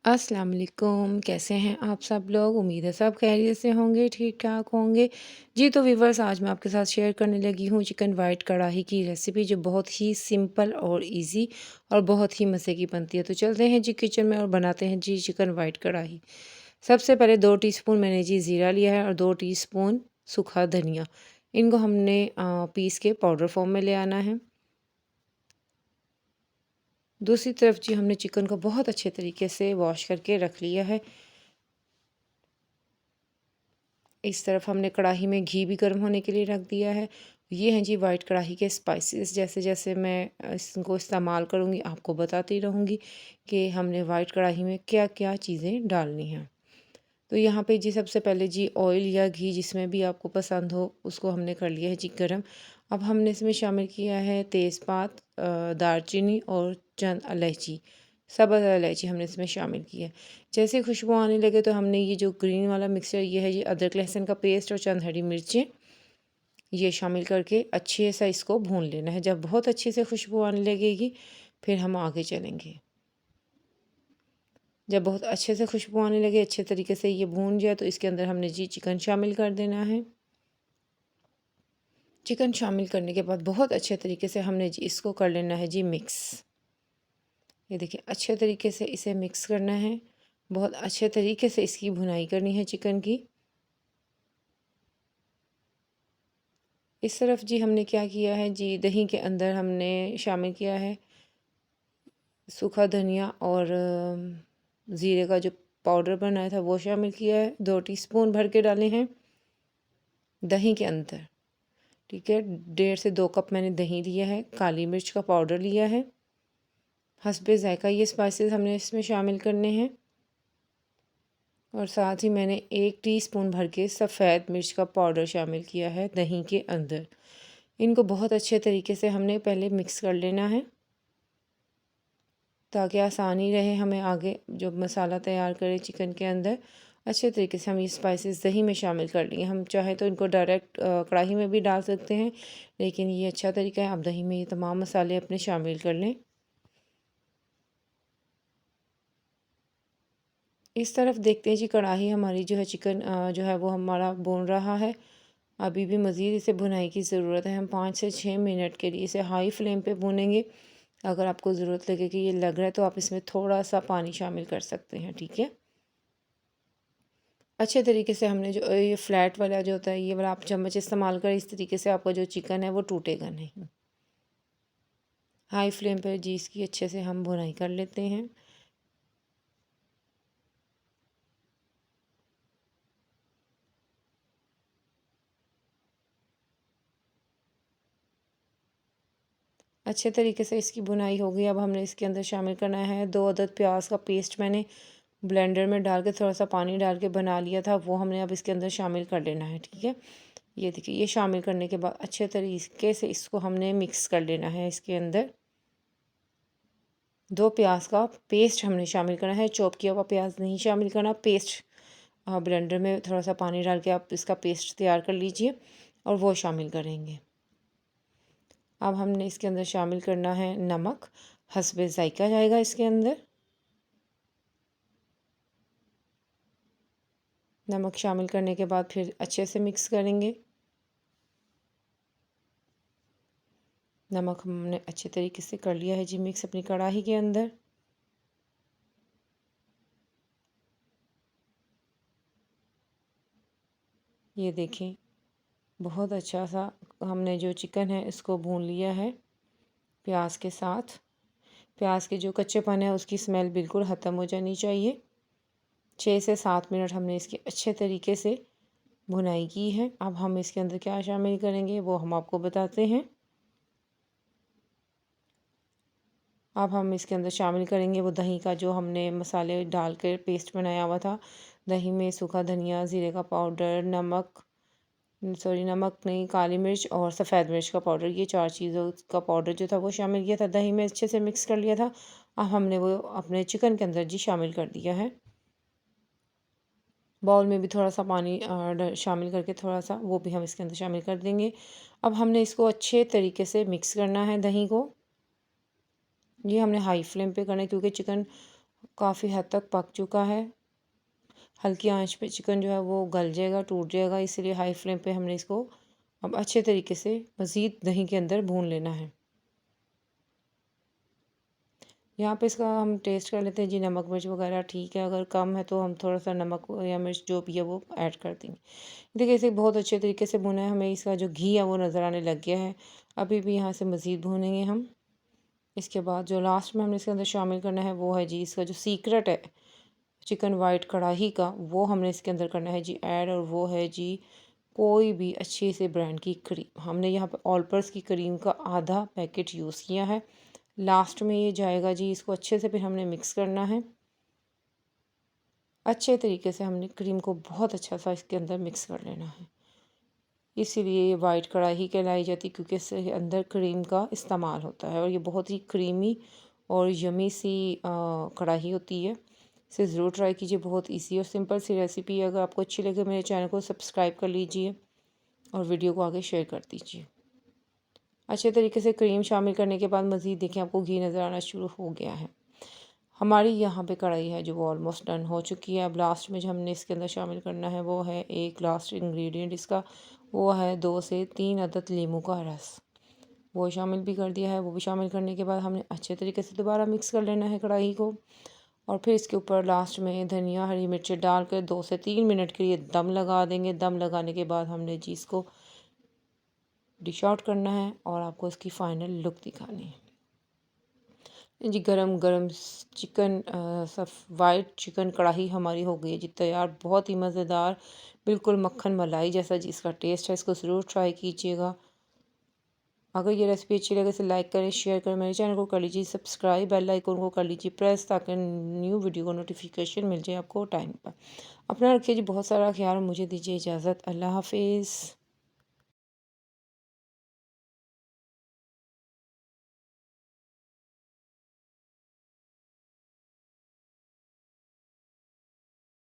अस्सलाम वालेकुम, कैसे हैं आप सब लोग? उम्मीद है सब खैरियत से होंगे, ठीक-ठाक होंगे। जी, तो व्यूअर्स आज मैं आपके साथ शेयर करने लगी हूँ चिकन वाइट कढ़ाई की रेसिपी जो बहुत ही सिंपल और ईज़ी और बहुत ही मज़े की बनती है। तो चलते हैं जी किचन में और बनाते हैं जी चिकन वाइट कढ़ाई। सबसे पहले 2 टीस्पून मैंने जी ज़ीरा लिया है और 2 टीस्पून सूखा धनिया। इनको हमने पीस के पाउडर फ़ॉर्म में ले आना है। दूसरी तरफ जी हमने चिकन को बहुत अच्छे तरीके से वॉश करके रख लिया है। इस तरफ हमने कढ़ाई में घी भी गर्म होने के लिए रख दिया है। ये हैं जी वाइट कढ़ाई के स्पाइसेस। जैसे-जैसे मैं इसको इस्तेमाल करूँगी आपको बताती रहूँगी कि हमने वाइट कढ़ाई में क्या-क्या चीज़ें डालनी हैं। तो यहाँ पे जी सबसे पहले जी ऑयल या घी जिसमें भी आपको पसंद हो उसको हमने कर लिया है जी गरम। अब हमने इसमें शामिल किया है तेज़पात, दालचीनी और चंद इलायची, सब्ज़ इलायची हमने इसमें शामिल की है। जैसे खुशबू आने लगे तो हमने ये जो ग्रीन वाला मिक्सचर ये है, ये अदरक लहसुन का पेस्ट और चंद हरी मिर्चें ये शामिल करके अच्छे से इसको भून लेना है। जब बहुत अच्छे से खुशबू आने लगेगी फिर हम आगे चलेंगे। जब बहुत अच्छे से खुशबू आने लगे, अच्छे तरीके से ये भून जाए तो इसके अंदर हमने जी चिकन शामिल कर देना है। चिकन शामिल करने के बाद बहुत अच्छे तरीके से हमने जी इसको कर लेना है जी मिक्स। ये देखिए अच्छे तरीके से इसे मिक्स करना है। बहुत अच्छे तरीके से इसकी भुनाई करनी है चिकन की। इस तरफ जी हमने क्या किया है जी दही के अंदर हमने शामिल किया है सूखा धनिया और ज़ीरे का जो पाउडर बनाया था वो शामिल किया है। 2 टीस्पून भर के डाले हैं दही के अंदर। ठीक है, 1.5 से 2 कप मैंने दही लिया है। काली मिर्च का पाउडर लिया है। हस्बे ज़ायक़ा ये स्पाइसेस हमने इसमें शामिल करने हैं। और साथ ही मैंने 1 टीस्पून भर के सफ़ेद मिर्च का पाउडर शामिल किया है दही के अंदर। इनको बहुत अच्छे तरीके से हमने पहले मिक्स कर लेना है ताकि आसानी रहे हमें आगे जो मसाला तैयार करें चिकन के अंदर। अच्छे तरीके से हम ये स्पाइसेस दही में शामिल कर लेंगे। हम चाहे तो इनको डायरेक्ट कढ़ाई में भी डाल सकते हैं, लेकिन ये अच्छा तरीका है आप दही में ये तमाम मसाले अपने शामिल कर लें। इस तरफ देखते हैं जी कढ़ाई हमारी जो है चिकन जो है वो हमारा भून रहा है। अभी भी मज़ीद इसे भुनाई की ज़रूरत है। हम 5 से 6 मिनट के लिए इसे हाई फ्लेम पे भूनेंगे। अगर आपको ज़रूरत लगे कि ये लग रहा है तो आप इसमें थोड़ा-सा पानी शामिल कर सकते हैं, ठीक है? अच्छे तरीके से हमने जो ये फ्लैट वाला जो होता है ये वाला आप चम्मच इस्तेमाल करें, इस तरीके से आपका जो चिकन है वो टूटेगा नहीं। हाई फ्लेम पर जी इसकी अच्छे से हम भुनाई कर लेते हैं। अच्छे तरीके से इसकी भुनाई हो गई। अब हमने इसके अंदर शामिल करना है 2 अदद प्याज का पेस्ट मैंने ब्लेंडर में डाल के थोड़ा-सा पानी डाल के बना लिया था, वो हमने अब इसके अंदर शामिल कर लेना है, ठीक है? ये देखिए ये शामिल करने के बाद अच्छे तरीके से इसको हमने मिक्स कर लेना है इसके अंदर। 2 प्याज का पेस्ट हमने शामिल करना है, चॉप किया हुआ प्याज नहीं शामिल करना, पेस्ट ब्लेंडर में थोड़ा-सा पानी डाल के आप इसका पेस्ट तैयार कर लीजिए और वो शामिल करेंगे। अब हमने इसके अंदर शामिल करना है नमक, हस्बे ज़ायक़ा जाएगा इसके अंदर। नमक शामिल करने के बाद फिर अच्छे से मिक्स करेंगे। नमक हमने अच्छे तरीके से कर लिया है जी मिक्स अपनी कढ़ाई के अंदर। ये देखें बहुत अच्छा सा हमने जो चिकन है इसको भून लिया है प्याज के साथ। प्याज के जो कच्चेपन है उसकी स्मेल बिल्कुल ख़त्म हो जानी चाहिए। 6 से 7 मिनट हमने इसकी अच्छे तरीके से भुनाई की है। अब हम इसके अंदर क्या शामिल करेंगे वो हम आपको बताते हैं। अब हम इसके अंदर शामिल करेंगे वो दही का जो हमने मसाले डाल कर पेस्ट बनाया हुआ था। दही में सूखा धनिया, ज़ीरे का पाउडर, नमक नहीं, काली मिर्च और सफ़ेद मिर्च का पाउडर, ये 4 चीज़ों का पाउडर जो था वो शामिल किया था। दही में अच्छे से मिक्स कर लिया था। अब हमने वो अपने चिकन के अंदर जी शामिल कर दिया है। बाउल में भी थोड़ा-सा पानी शामिल करके थोड़ा-सा वो भी हम इसके अंदर शामिल कर देंगे। अब हमने इसको अच्छे तरीके से मिक्स करना है दही को। ये हमने हाई फ्लेम पे करना है क्योंकि चिकन काफ़ी हद तक पक चुका है। हल्की आंच पे चिकन जो है वो गल जाएगा, टूट जाएगा, इसलिए हाई फ्लेम पे हमने इसको अब अच्छे तरीके से मज़ीद दही के अंदर भून लेना है। यहाँ पे इसका हम टेस्ट कर लेते हैं जी, नमक मिर्च वगैरह ठीक है, अगर कम है तो हम थोड़ा सा नमक या मिर्च जो भी है वो ऐड कर देंगे। देखिए इसे बहुत अच्छे तरीके से भुना है, हमें इसका जो घी है वो नज़र आने लग गया है। अभी भी यहाँ से मज़ीद भूनेंगे हम। इसके बाद जो लास्ट में हमने इसके अंदर शामिल करना है वो है जी इसका जो सीक्रेट है चिकन वाइट कढ़ाही का, वो हमने इसके अंदर करना है जी ऐड, और वो है जी कोई भी अच्छे से ब्रांड की क्रीम। हमने यहाँ पे ऑलपर्स की क्रीम का आधा पैकेट यूज़ किया है। लास्ट में ये जाएगा जी, इसको अच्छे से फिर हमने मिक्स करना है। अच्छे तरीके से हमने क्रीम को बहुत अच्छा सा इसके अंदर मिक्स कर लेना है। इसीलिए ये वाइट कढ़ाई कहलाई जाती है, क्योंकि इसके अंदर क्रीम का इस्तेमाल होता है और ये बहुत ही क्रीमी और यमी सी कढ़ाई होती है। इसे ज़रूर ट्राई कीजिए, बहुत इजी और सिंपल सी रेसिपी है। अगर आपको अच्छी लगे मेरे चैनल को सब्सक्राइब कर लीजिए और वीडियो को आगे शेयर कर दीजिए। अच्छे तरीके से क्रीम शामिल करने के बाद मज़ीद देखिए आपको घी नज़र आना शुरू हो गया है। हमारी यहाँ पे कढ़ाई है जो वो ऑलमोस्ट डन हो चुकी है। अब लास्ट में जो हमने इसके अंदर शामिल करना है वो है एक लास्ट इंग्रेडिएंट इसका, वो है 2 से 3 अदद लीमू का रस। वो शामिल भी कर दिया है। वो भी शामिल करने के बाद हमने अच्छे तरीके से दोबारा मिक्स कर लेना है कढ़ाई को, और फिर इसके ऊपर लास्ट में धनिया हरी मिर्चें डालकर 2 से 3 मिनट के लिए दम लगा देंगे। दम लगाने के बाद हमने जी इसको डिश आउट करना है और आपको इसकी फ़ाइनल लुक दिखानी है। जी गरम गरम चिकन सब वाइट चिकन कढ़ाई हमारी हो गई है जी तैयार। बहुत ही मज़ेदार, बिल्कुल मक्खन मलाई जैसा जी इसका टेस्ट है। इसको ज़रूर ट्राई कीजिएगा। अगर ये रेसिपी अच्छी लगे तो लाइक करें, शेयर करें, मेरे चैनल को कर लीजिए सब्सक्राइब, बेल आइकन को कर लीजिए प्रेस, ताकि न्यू वीडियो को नोटिफिकेशन मिल जाए आपको टाइम पर। अपना रखिए जी बहुत सारा ख्याल, मुझे दीजिए इजाज़त। अल्लाह हाफिज़।